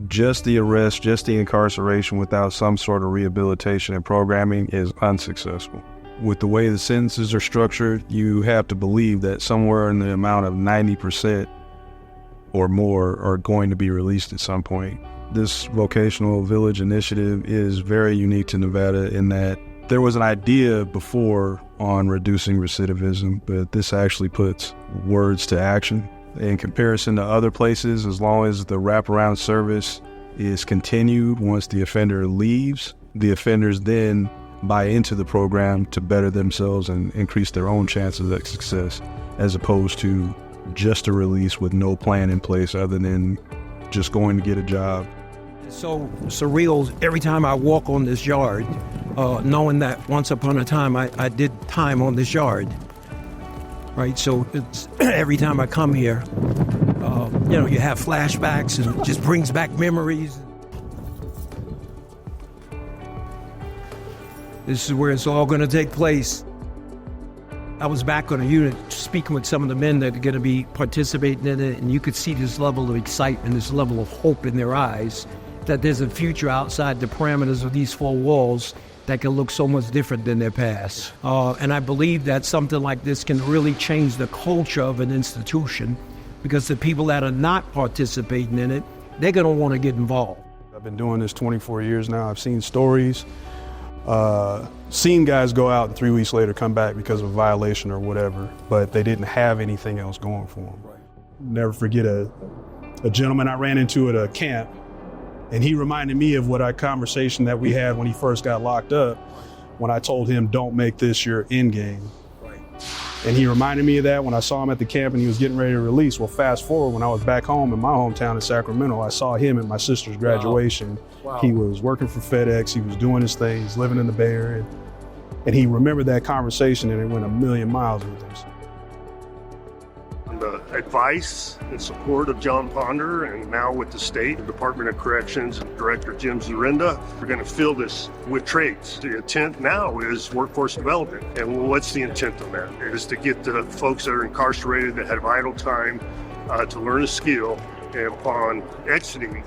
Just the arrest, just the incarceration without some sort of rehabilitation and programming is unsuccessful. With the way the sentences are structured, you have to believe that somewhere in the amount of 90% or more are going to be released at some point. This vocational village initiative is very unique to Nevada in that there was an idea before on reducing recidivism, but this actually puts words to action. In comparison to other places, as long as the wraparound service is continued once the offender leaves, the offenders then buy into the program to better themselves and increase their own chances of success, as opposed to just a release with no plan in place other than just going to get a job. It's so surreal every time I walk on this yard, knowing that once upon a time I did time on this yard. Right, so it's every time I come here, you have flashbacks and it just brings back memories. This is where it's all going to take place. I was back on a unit speaking with some of the men that are going to be participating in it, and you could see this level of excitement, this level of hope in their eyes, that there's a future outside the parameters of these four walls that can look so much different than their past. And I believe that something like this can really change the culture of an institution, because the people that are not participating in it, they're going to want to get involved. I've been doing this 24 years now. I've seen stories, seen guys go out and 3 weeks later come back because of a violation or whatever, but they didn't have anything else going for them. Right. Never forget a gentleman I ran into at a camp, and he reminded me of a conversation that we had when he first got locked up, when I told him, don't make this your end game. Right. And he reminded me of that when I saw him at the camp and he was getting ready to release. Well, fast forward, when I was back home in my hometown in Sacramento, I saw him at my sister's graduation. Wow. He was working for FedEx, he was doing his thing, he's living in the Bay Area. And he remembered that conversation and it went a million miles with him. The advice and support of John Ponder, and now with the state Department of Corrections and Director Jim Zurinda, we're going to fill this with trades. The intent now is workforce development. And what's the intent of that? It is to get the folks that are incarcerated that have idle time to learn a skill, and upon exiting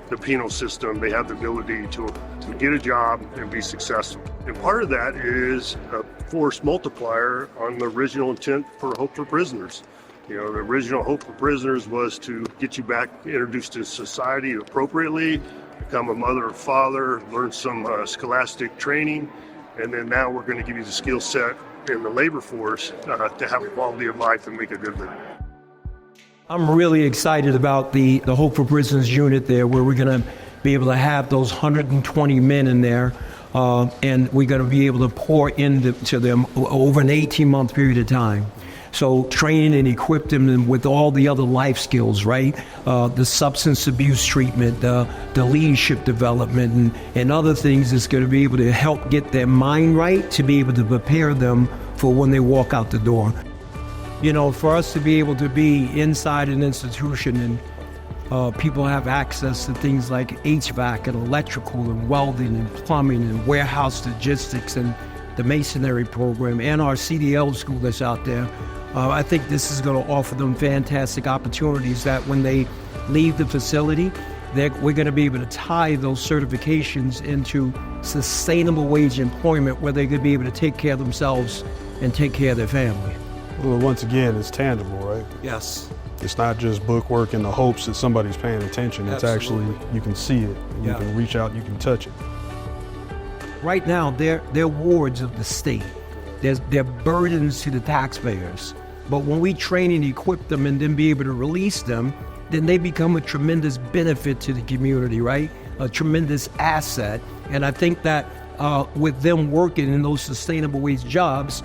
the penal system, they have the ability to get a job and be successful. And part of that is a force multiplier on the original intent for Hope for Prisoners. The original hope for prisoners was to get you back introduced to society appropriately, become a mother or father, learn some scholastic training, and then now we're going to give you the skill set in the labor force to have a quality of life and make a good living. I'm really excited about the Hope for Prisoners unit there, where we're going to be able to have those 120 men in there, and we're going to be able to pour into them over an 18-month period of time. So train and equip them with all the other life skills, right? The substance abuse treatment, the leadership development, and other things that's going to be able to help get their mind right, to be able to prepare them for when they walk out the door. For us to be able to be inside an institution and people have access to things like HVAC and electrical and welding and plumbing and warehouse logistics and the masonry program and our CDL school that's out there, I think this is going to offer them fantastic opportunities that when they leave the facility, we're going to be able to tie those certifications into sustainable wage employment where they could be able to take care of themselves and take care of their family. Well, once again, it's tangible, right? Yes. It's not just book work in the hopes that somebody's paying attention. It's Absolutely. actually, you can see it, you can reach out, you can touch it. Right now, they're wards of the state. They're burdens to the taxpayers. But when we train and equip them and then be able to release them, then they become a tremendous benefit to the community, right? A tremendous asset. And I think that with them working in those sustainable wage jobs,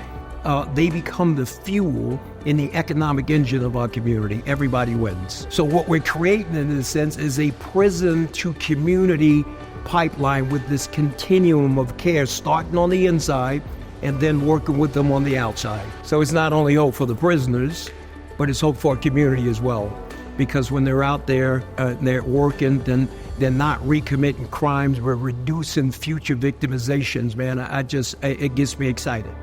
they become the fuel in the economic engine of our community. Everybody wins. So what we're creating in a sense is a prison to community pipeline with this continuum of care, starting on the inside and then working with them on the outside. So it's not only hope for the prisoners, but it's hope for our community as well. Because when they're out there, they're working, then they're not recommitting crimes. We're reducing future victimizations, man. It gets me excited.